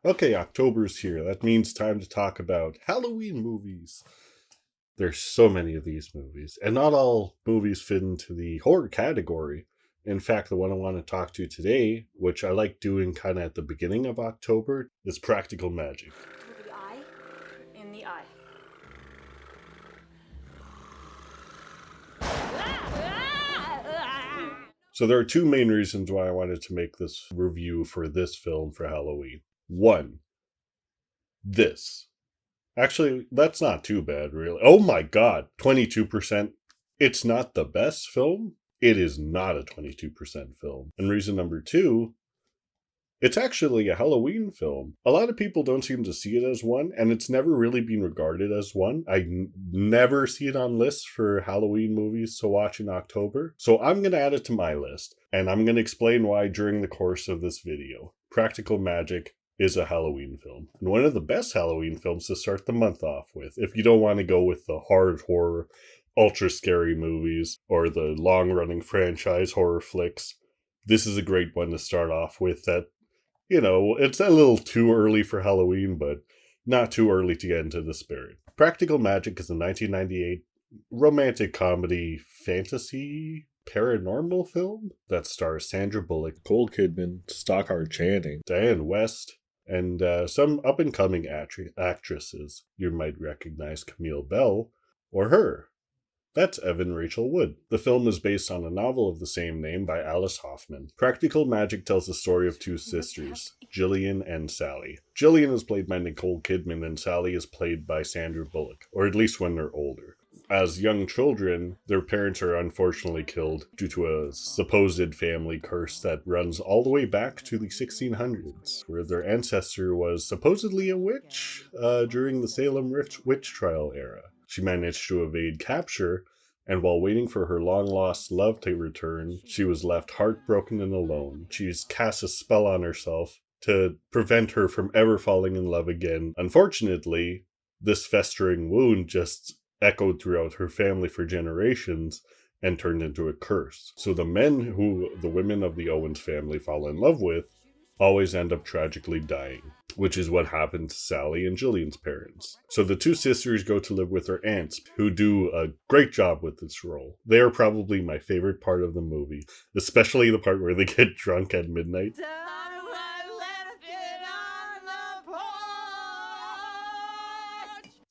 Okay, October's here. That means time to talk about Halloween movies. There's so many of these movies, and not all movies fit into the horror category. In fact, the one I want to talk to today, which I like doing kind of at the beginning of October, is Practical Magic. Over the eye, in the eye. So there are two main reasons why I wanted to make this review for this film for Halloween. One, this. Actually, that's not too bad, really. Oh my god, 22%. It's not the best film. It is not a 22% film. And reason number two, it's actually a Halloween film. A lot of people don't seem to see it as one, and it's never really been regarded as one. Never see it on lists for Halloween movies to watch in October. So I'm going to add it to my list, and I'm going to explain why during the course of this video. Practical Magic is a Halloween film. And one of the best Halloween films to start the month off with. If you don't want to go with the hard horror, ultra scary movies, or the long-running franchise horror flicks, this is a great one to start off with that, you know, it's a little too early for Halloween, but not too early to get into the spirit. Practical Magic is a 1998 romantic comedy fantasy paranormal film that stars Sandra Bullock, Nicole Kidman, Stockard Channing, Dianne West, and some up-and-coming actresses. You might recognize Camille Belle or her. That's Evan Rachel Wood. The film is based on a novel of the same name by Alice Hoffman. Practical Magic tells the story of two sisters, Jillian and Sally. Jillian is played by Nicole Kidman and Sally is played by Sandra Bullock, or at least when they're older. As young children, their parents are unfortunately killed due to a supposed family curse that runs all the way back to the 1600s, where their ancestor was supposedly a witch during the Salem witch trial era. She managed to evade capture, and while waiting for her long-lost love to return, she was left heartbroken and alone. She's cast a spell on herself to prevent her from ever falling in love again. Unfortunately, this festering wound just echoed throughout her family for generations and turned into a curse. So the men who the women of the Owens family fall in love with always end up tragically dying, which is what happened to Sally and Jillian's parents. So the two sisters go to live with their aunts, who do a great job with this role. They are probably my favorite part of the movie, especially the part where they get drunk at midnight.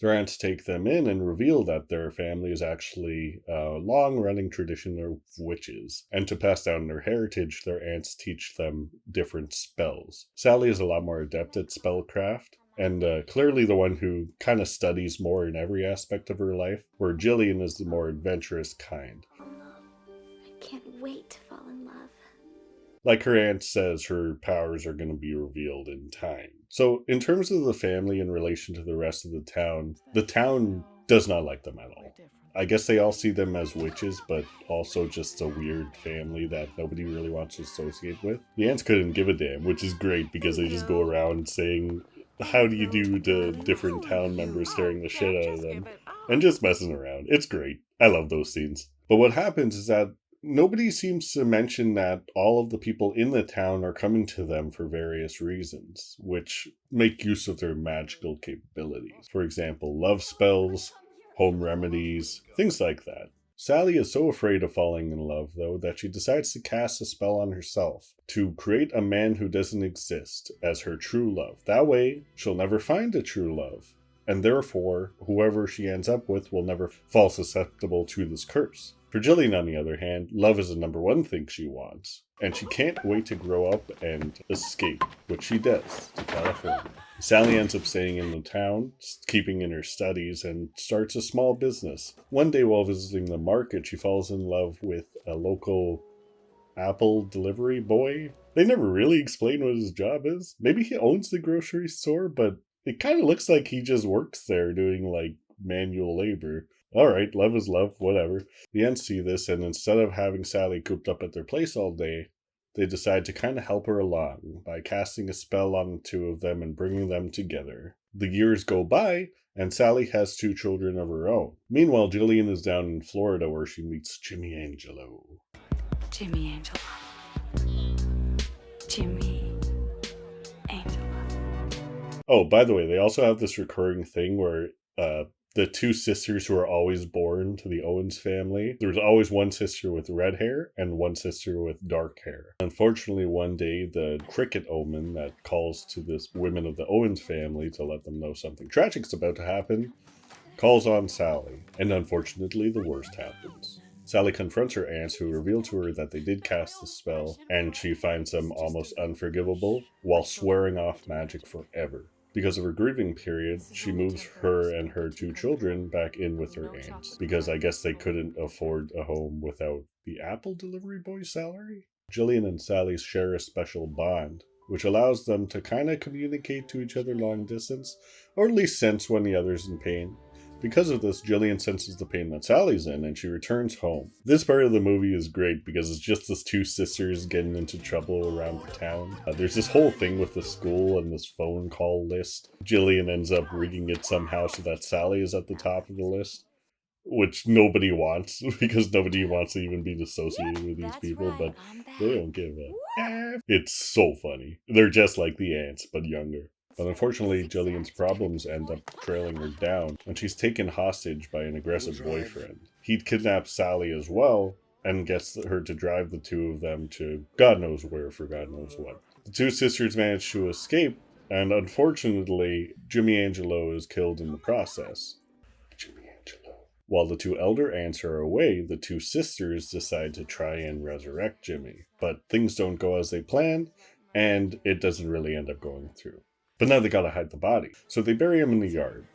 Their aunts take them in and reveal that their family is actually a long-running tradition of witches. And to pass down their heritage, their aunts teach them different spells. Sally is a lot more adept at spellcraft, and clearly the one who kind of studies more in every aspect of her life, where Jillian is the more adventurous kind. I can't wait to fall in love. Like her aunt says, her powers are going to be revealed in time. So in terms of the family in relation to the rest of the town does not like them at all. I guess they all see them as witches, but also just a weird family that nobody really wants to associate with. The aunts couldn't give a damn, which is great because they just go around saying, "How do you do?" to different town members, scaring the shit out of them, and just messing around. It's great. I love those scenes. But what happens is that nobody seems to mention that all of the people in the town are coming to them for various reasons, which make use of their magical capabilities. For example, love spells, home remedies, things like that. Sally is so afraid of falling in love, though, that she decides to cast a spell on herself to create a man who doesn't exist as her true love. That way, she'll never find a true love, and therefore, whoever she ends up with will never fall susceptible to this curse. For Jillian, on the other hand, love is the number one thing she wants, and she can't wait to grow up and escape, which she does, to California. Sally ends up staying in the town, keeping in her studies, and starts a small business. One day while visiting the market, she falls in love with a local apple delivery boy. They never really explain what his job is. Maybe he owns the grocery store, but it kind of looks like he just works there doing, like, manual labor. Alright, love is love, whatever. The aunts see this, and instead of having Sally cooped up at their place all day, they decide to kind of help her along by casting a spell on the two of them and bringing them together. The years go by, and Sally has two children of her own. Meanwhile, Jillian is down in Florida where she meets Jimmy Angelo. Jimmy Angelo. Jimmy Angelo. Oh, by the way, they also have this recurring thing where the two sisters who are always born to the Owens family, there's always one sister with red hair and one sister with dark hair. Unfortunately, one day, the cricket omen that calls to this women of the Owens family to let them know something tragic's about to happen calls on Sally, and unfortunately, the worst happens. Sally confronts her aunts, who reveal to her that they did cast the spell, and she finds them almost unforgivable while swearing off magic forever. Because of her grieving period, she moves her and her two children back in with her aunts, because I guess they couldn't afford a home without the apple delivery boy's salary? Jillian and Sally share a special bond, which allows them to kind of communicate to each other long distance, or at least sense when the other's in pain. Because of this, Jillian senses the pain that Sally's in, and she returns home. This part of the movie is great because it's just these two sisters getting into trouble around the town. There's this whole thing with the school and this phone call list. Jillian ends up rigging it somehow so that Sally is at the top of the list, which nobody wants, because nobody wants to even be associated with these people, but they don't give a F. It's so funny. They're just like the ants, but younger. But unfortunately, Jillian's problems end up trailing her down, and she's taken hostage by an aggressive boyfriend. He'd kidnapped Sally as well, and gets her to drive the two of them to God knows where for God knows what. The two sisters manage to escape, and unfortunately, Jimmy Angelo is killed in the process. While the two elder aunts are away, the two sisters decide to try and resurrect Jimmy. But things don't go as they planned, and it doesn't really end up going through. But now they gotta hide the body. So they bury him in the yard.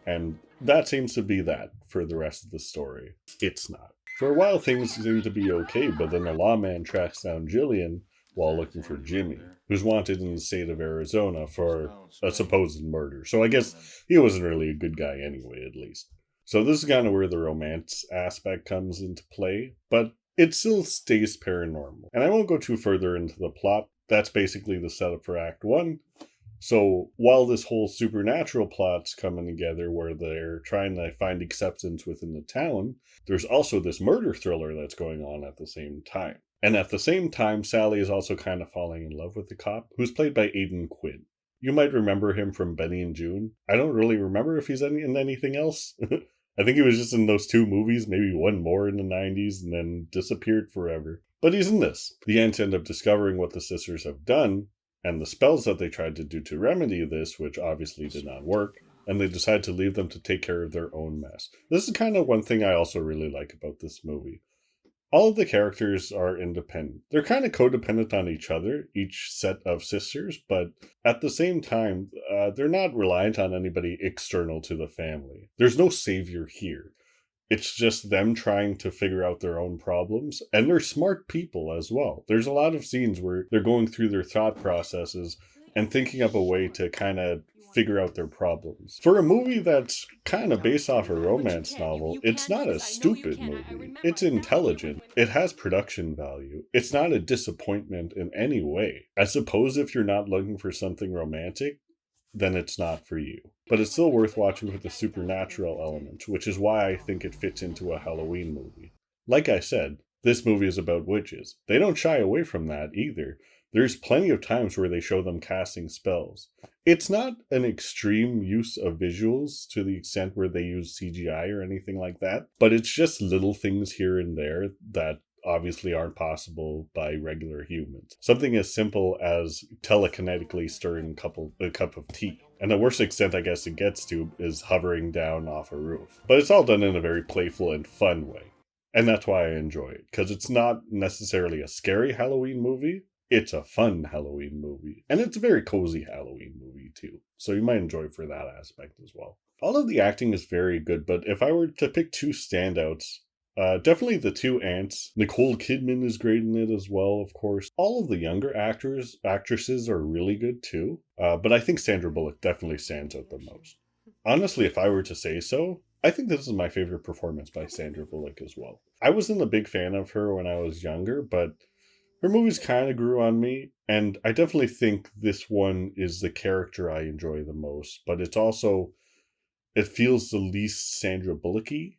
And that seems to be that for the rest of the story. It's not. For a while things seem to be okay, but then a lawman tracks down Jillian while looking for Jimmy, who's wanted in the state of Arizona for a supposed murder. So I guess he wasn't really a good guy anyway, at least. So this is kind of where the romance aspect comes into play, but it still stays paranormal. And I won't go too further into the plot. That's basically the setup for Act 1. So while this whole supernatural plot's coming together where they're trying to find acceptance within the town, there's also this murder thriller that's going on at the same time. And at the same time, Sally is also kind of falling in love with the cop, who's played by Aidan Quinn. You might remember him from Benny and June. I don't really remember if he's in anything else. I think he was just in those two movies, maybe one more in the 90s, and then disappeared forever. But he's in this. The aunts end up discovering what the sisters have done, and the spells that they tried to do to remedy this, which obviously did not work, and they decide to leave them to take care of their own mess. This is kind of one thing I also really like about this movie. All of the characters are independent. They're kind of codependent on each other, each set of sisters, but at the same time, they're not reliant on anybody external to the family. There's no savior here. It's just them trying to figure out their own problems, and they're smart people as well. There's a lot of scenes where they're going through their thought processes and thinking up a way to kind of figure out their problems. For a movie that's kind of based off a romance novel, it's not a stupid movie. It's intelligent. It has production value. It's not a disappointment in any way. I suppose if you're not looking for something romantic, then it's not for you. But it's still worth watching for the supernatural element, which is why I think it fits into a Halloween movie. Like I said, this movie is about witches. They don't shy away from that either. There's plenty of times where they show them casting spells. It's not an extreme use of visuals to the extent where they use CGI or anything like that, but it's just little things here and there that obviously aren't possible by regular humans. Something as simple as telekinetically stirring a cup of tea. And the worst extent I guess it gets to is hovering down off a roof. But it's all done in a very playful and fun way. And that's why I enjoy it, because it's not necessarily a scary Halloween movie. It's a fun Halloween movie. And it's a very cozy Halloween movie too. So you might enjoy it for that aspect as well. All of the acting is very good, but if I were to pick two standouts, definitely the two aunts. Nicole Kidman is great in it as well, of course. All of the younger actresses are really good too. But I think Sandra Bullock definitely stands out the most. Honestly, if I were to say so, I think this is my favorite performance by Sandra Bullock as well. I wasn't a big fan of her when I was younger, but her movies kind of grew on me, and I definitely think this one is the character I enjoy the most, but it's also, it feels the least Sandra Bullock-y,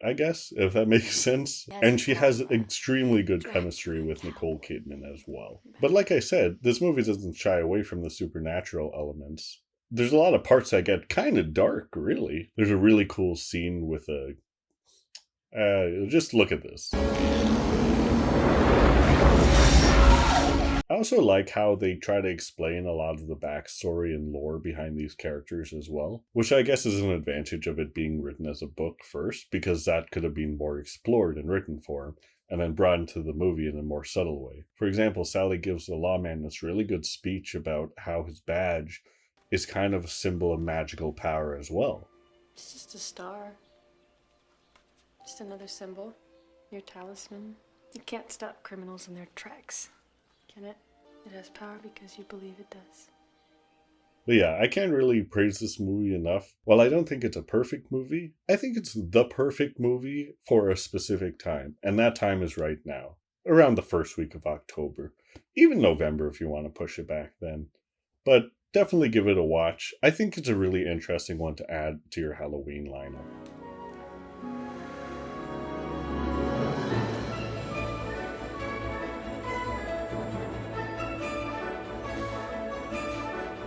I guess, if that makes sense. And she has extremely good chemistry with Nicole Kidman as well. But like I said, this movie doesn't shy away from the supernatural elements. there's a lot of parts that get kind of dark, really. There's a really cool scene with a... just look at this. I also like how they try to explain a lot of the backstory and lore behind these characters as well, which I guess is an advantage of it being written as a book first, because that could have been more explored in written form, and then brought into the movie in a more subtle way. For example, Sally gives the lawman this really good speech about how his badge is kind of a symbol of magical power as well. It's just a star. Just another symbol. Your talisman. You can't stop criminals in their tracks. Can it? It has power because you believe it does. But yeah, I can't really praise this movie enough. While I don't think it's a perfect movie, I think it's the perfect movie for a specific time. And that time is right now. Around the first week of October. Even November if you want to push it back then. But definitely give it a watch. I think it's a really interesting one to add to your Halloween lineup.